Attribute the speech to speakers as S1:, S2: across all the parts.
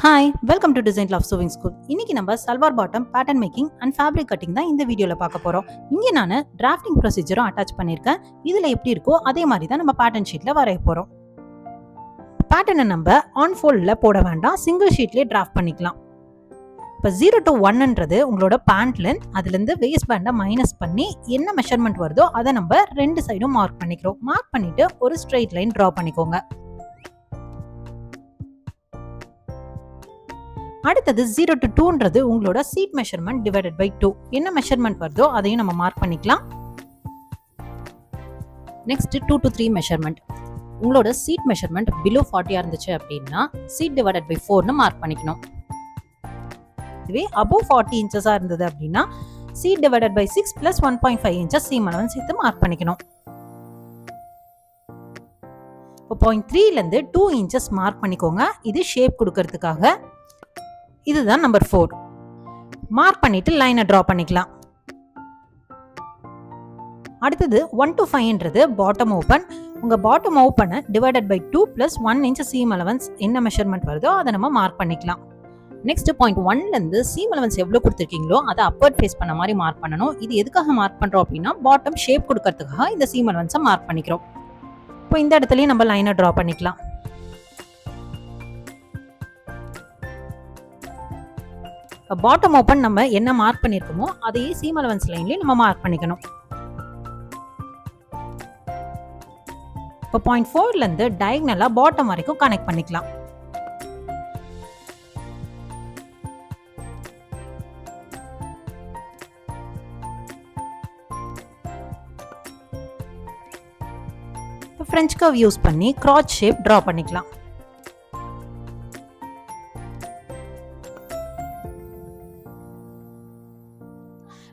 S1: Hi welcome to design love chewing school. இன்னைக்கு நம்ம salwar bottom pattern making and fabric cutting தான் இந்த வீடியோல பார்க்க போறோம். இங்கே நான் டிராஃப்டிங் ப்ரொசீஜரும் அட்டாச் பண்ணியிருக்கேன். இதுல எப்படி இருக்கோ அதே மாதிரி தான் நம்ம பேட்டர்ன் ஷீட்ல வரைய போறோம். பேட்டர்னை நம்ம ஆன் ஃபோல்ட்ல போட வேண்டாம், சிங்கிள் ஷீட்லேயே டிராஃப்ட் பண்ணிக்கலாம். இப்போ 0 to 1ன்றது உங்களோட பேண்ட் லென்த், அதுலேருந்து வேஸ்ட் பேண்டை மைனஸ் பண்ணி என்ன மெஷர்மெண்ட் வருதோ அதை நம்ம ரெண்டு சைடும் மார்க் பண்ணிக்கிறோம். மார்க் பண்ணிட்டு ஒரு ஸ்ட்ரெயிட் லைன் ட்ரா பண்ணிக்கோங்க. அடுத்தது 0 to 2ன்றது உங்களோட சீட் மெஷர்மெண்ட் டிவைடட் பை 2. என்ன மெஷர்மெண்ட் வருதோ அதையும் நம்ம மார்க் பண்ணிக்கலாம். Next 2 to 3 measurement. உங்களோட சீட் மெஷர்மெண்ட் பிலோ 40 இருந்துச்சு அப்படின்னா சீட் டிவைடட் பை 4னு மார்க் பண்ணிக்கணும். இதுவே above 40 இன்ச்சஸா இருந்தது அப்படின்னா seat divided by 6 plus 1.5 inches seam அளவு சேர்த்து மார்க் பண்ணிக்கணும். இப்போ 0.3லேருந்து 2 இன்ச்சஸ் மார்க் பண்ணிக்கோங்க. இது ஷேப் கொடுக்கறதுக்காக. இதுதான் நம்பர் 4. மார்க் பண்ணிட்டு லைனை டிரா பண்ணிக்கலாம். அடுத்தது 1 to 5ன்றது பாட்டம் ஓப்பன். உங்க பாட்டம் ஓப்பனை divided by 2 plus 1 inch seam allowance என்ன மெஷர்மெண்ட் வருதோ அதை நம்ம மார்க் பண்ணிக்கலாம். நெக்ஸ்ட் 0.1லேருந்து சீம் அலவன்ஸ் எவ்வளோ கொடுத்துருக்கீங்களோ அதை அப்பர்ட் ஃபேஸ் பண்ண மாதிரி மார்க் பண்ணணும். இது எதுக்காக மார்க் பண்றோம் அப்படின்னா பாட்டம் ஷேப் கொடுக்கறதுக்காக இந்த சீம் அலவன்ஸை மார்க் பண்ணிக்கிறோம். இப்போ இந்த இடத்துலயும் நம்ம லைனை டிரா பண்ணிக்கலாம். பாட்டம் ஓப்பன் நம்ம என்ன மார்க் பண்ணிருக்கோமோ அதையே சீம் அலவன்ஸ் லைன்லயே நம்ம மார்க் பண்ணிக்கணும். இப்போ 0.4லேருந்து டயகனலா பாட்டம் வரைக்கும் கனெக்ட் பண்ணிக்கலாம். இப்போ ஃப்ரெஞ்ச் கர்வ் யூஸ் பண்ணி கிராச் ஷேப் டிரா பண்ணிக்கலாம்.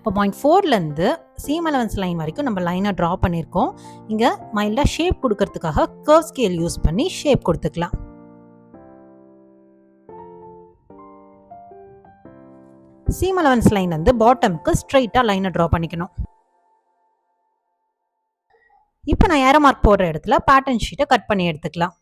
S1: இப்போ 0.4லேருந்து சீம் அலவன்ஸ் லைன் வரைக்கும் நம்ம லைனை ட்ரா பண்ணியிருக்கோம். இங்கே மைல்டாக ஷேப் கொடுக்கறதுக்காக கர்வ் ஸ்கேல் யூஸ் பண்ணி ஷேப் கொடுத்துக்கலாம். சீம் அலவன்ஸ் லைன் வந்து பாட்டம்க்கு ஸ்ட்ரைட்டாக லைனை ட்ரா பண்ணிக்கணும். இப்போ நான் ஏரோ மார்க் போடுற இடத்துல பேட்டர்ன் ஷீட்டை கட் பண்ணி எடுத்துக்கலாம்.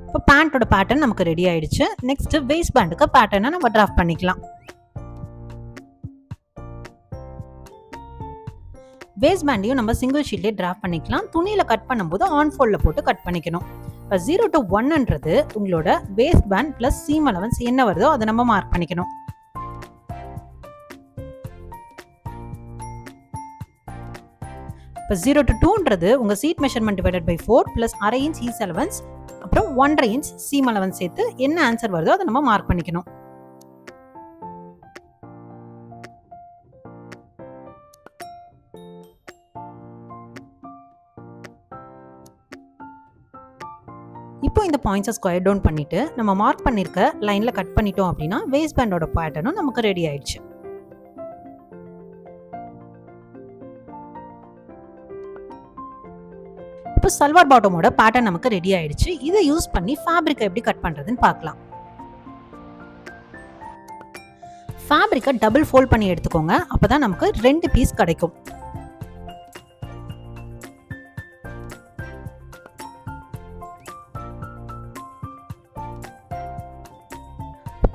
S1: இப்போ பேண்டோட பேட்டர்ன் நமக்கு ரெடி ஆயிடுச்சு. நெக்ஸ்ட் வேஸ்ட் பேண்டுக்கு பேட்டர்னை நம்ம டிராஃப்ட் பண்ணிக்கலாம். வேஸ்ட் பேண்டையும் நம்ம சிங்கிள் ஷீட்லேயே டிராஃப்ட் பண்ணிக்கலாம். துணியில கட் பண்ணும்போது ஆன் ஃபோல்ட்ல போட்டு கட் பண்ணிக்கணும். இப்போ 0 to 1ன்றது உங்களோட waist band plus seam allowance என்ன வருதோ அதை நம்ம மார்க் பண்ணிக்கணும். இப்போ 0 to 2ன்றது உங்க seat measurement divided by 4 plus அரை இன்ச் ஈஸ் அலவன்ஸ் அப்புறம் 1.5 inch சீம் அலவன்ஸ் சேர்த்து என்ன ஆன்சர் வருதோ அதை நம்ம மார்க் பண்ணிக்கணும். இப்போ இந்த பாயிண்ட்ஸை ஸ்கொயர் டவுன் பண்ணிட்டு நம்ம மார்க் பண்ணிருக்க லைன்ல கட் பண்ணிட்டோம் அப்படின்னா வேஸ்ட் பேண்டோட பேட்டர்னும் நமக்கு ரெடி ஆயிடுச்சு. இப்போ சல்வார் பாட்டமோட பேட்டர்ன் நமக்கு ரெடி ஆயிடுச்சு. இதை யூஸ் பண்ணி ஃபேப்ரிக்கை எப்படி கட் பண்றதுன்னு பார்க்கலாம். ஃபேப்ரிக்கை டபுள் ஃபோல்ட் பண்ணி எடுத்துக்கோங்க. அப்பதான் நமக்கு 2 பீஸ் கிடைக்கும்.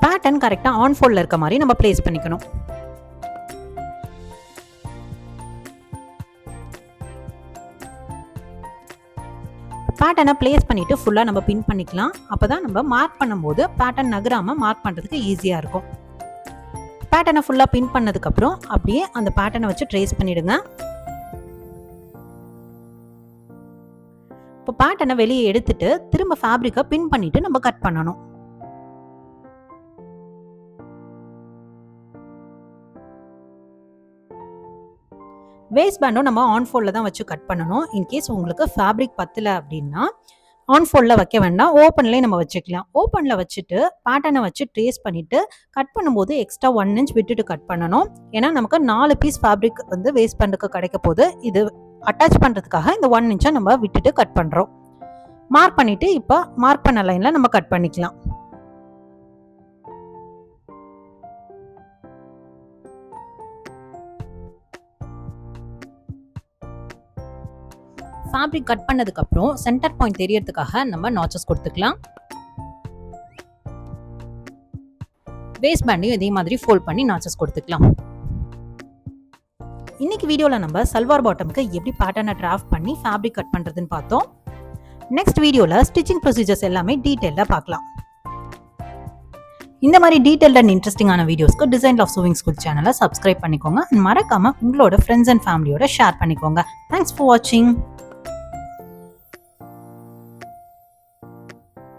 S1: பேட்டர்ன் கரெக்டா ஆன் ஃபோல்ட்ல இருக்க மாதிரி நம்ம பிளேஸ் பண்ணிக்கணும். பேட்டர்னை பிளேஸ் பண்ணிட்டு ஃபுல்லா நம்ம பின் பண்ணிக்கலாம். அப்பதான் நம்ம மார்க் பண்ணும்போது பேட்டர்ன் நகராம மார்க் பண்றதுக்கு ஈஸியா இருக்கும். பேட்டர்னை ஃபுல்லா பின் பண்ணதுக்கு அப்புறம் அப்படியே அந்த பேட்டர்னை வச்சு ட்ரேஸ் பண்ணிடுங்க. இப்போ பேட்டர்னை வெளியே எடுத்துட்டு திரும்ப ஃபேப்ரிக்கை பின் பண்ணிட்டு நம்ம கட் பண்ணணும். வேஸ்ட் பேண்டும் நம்ம ஆன் ஃபோல்டில் தான் வச்சு கட் பண்ணணும். இன்கேஸ் உங்களுக்கு ஃபேப்ரிக் பத்தலை அப்படின்னா ஆன் ஃபோல்டில் வைக்க வேண்டாம், ஓப்பன்லேயே நம்ம வச்சுக்கலாம். ஓப்பனில் வச்சுட்டு பேட்டர்னை வச்சு ட்ரேஸ் பண்ணிவிட்டு கட் பண்ணும்போது எக்ஸ்ட்ரா 1 inch விட்டுட்டு கட் பண்ணணும். ஏன்னா நமக்கு 4 பீஸ் ஃபேப்ரிக் வந்து வேஸ்ட் பேண்டுக்கு கிடைக்க போது. இது அட்டாச் பண்றதுக்காக இந்த 1 இன்ச்சை நம்ம விட்டுட்டு கட் பண்றோம். மார்க் பண்ணிட்டு இப்போ மார்க் பண்ண லைன்ல நம்ம கட் பண்ணிக்கலாம். ஃபேப்ரிக் கட் பண்ணதுக்கு அப்புறம் சென்டர் பாயிண்ட் தெரியறதுக்காக நம்ம நாச்சஸ் கொடுத்துக்கலாம். வேஸ்ட் பேண்டையும் இதே மாதிரி ஃபோல்ட் பண்ணி நாச்சஸ் கொடுத்துக்கலாம். இன்னைக்கு வீடியோல நம்ம சல்வார் பாட்டம்க்கு எப்படி பேட்டர்னை டிராஃப்ட் பண்ணி ஃபேப்ரிக் கட் பண்றதுன்னு பார்த்தோம். நெக்ஸ்ட் வீடியோல ஸ்டிச்சிங் ப்ரொசீஜர்ஸ் எல்லாமே டீடைலா பார்க்கலாம். இந்த மாதிரி டீடைல்ட் அண்ட் இன்ட்ரெஸ்டிங்கான வீடியோஸ்க்கு டிசைன் லவ் சூவிங் ஸ்கூல் சேனலை சப்ஸ்கிரைப் பண்ணிக்கோங்க. மறக்காம உங்களோட ஃப்ரெண்ட்ஸ் அண்ட் ஃபேமிலியோட ஷேர் பண்ணிக்கோங்க. தேங்க்ஸ் ஃபார் வாட்சிங்.